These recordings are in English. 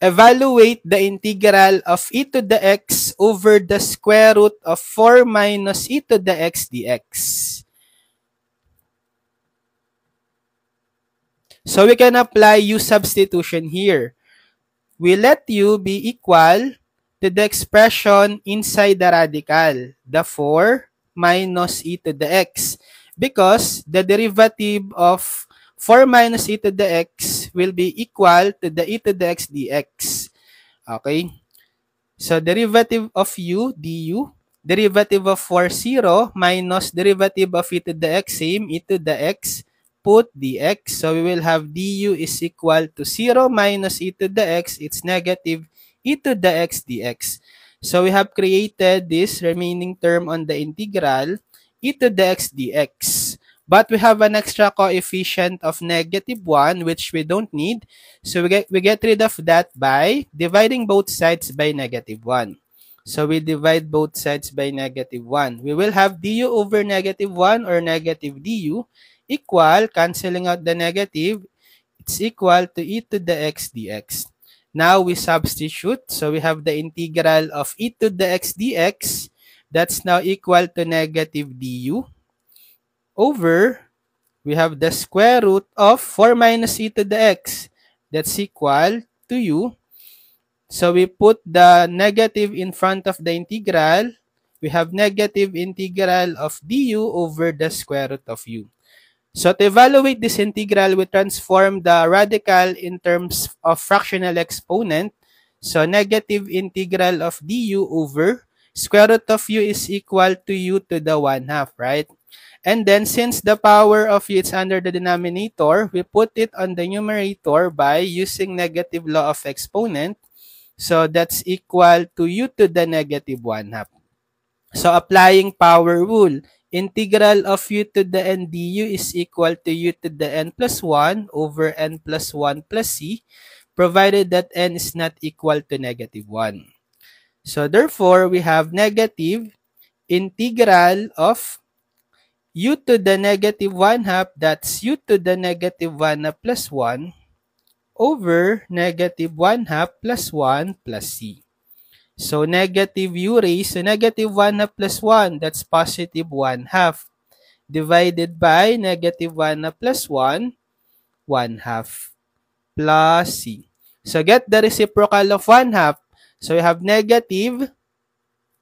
evaluate the integral of e to the x over the square root of 4 minus e to the x dx. So we can apply u substitution here. We let u be equal to the expression inside the radical, the 4 minus e to the x, because the derivative of 4 minus e to the x will be equal to the e to the x dx. Okay? So derivative of u, du, derivative of 4, 0, minus derivative of e to the x, same, e to the x, put dx. So we will have du is equal to 0 minus e to the x, it's negative e to the x dx. So we have created this remaining term on the integral, e to the x dx. But we have an extra coefficient of negative 1, which we don't need. So we get rid of that by dividing both sides by negative 1. So we divide both sides by negative 1. We will have du over negative 1 or negative du equal, canceling out the negative, it's equal to e to the x dx. Now we substitute. So we have the integral of e to the x dx. That's now equal to negative du over, we have the square root of 4 minus e to the x. That's equal to u. So we put the negative in front of the integral. We have negative integral of du over the square root of u. So to evaluate this integral, we transform the radical in terms of fractional exponent. So negative integral of du over square root of u is equal to u to the 1/2, right? And then since the power of u is under the denominator, we put it on the numerator by using negative law of exponent. So that's equal to u to the negative 1/2. So applying power rule, integral of u to the n du is equal to u to the n plus 1 over n plus 1 plus c, provided that n is not equal to negative 1. So therefore, we have negative integral of u to the negative 1/2, that's u to the negative 1/2 plus 1 over negative 1/2 plus 1 plus c. So negative u raised to negative 1/2 plus 1, that's positive 1/2, divided by negative 1/2 plus 1, 1/2 plus c. So get the reciprocal of 1/2. So we have negative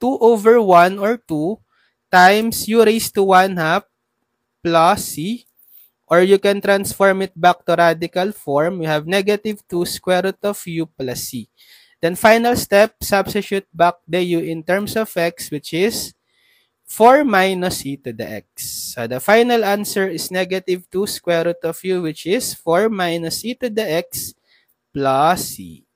2 over 1 or 2 times u raised to 1/2 plus c, or you can transform it back to radical form. We have negative 2 square root of u plus c. Then final step, substitute back the u in terms of x, which is 4 minus e to the x. So the final answer is negative 2 square root of u, which is 4 minus e to the x plus c.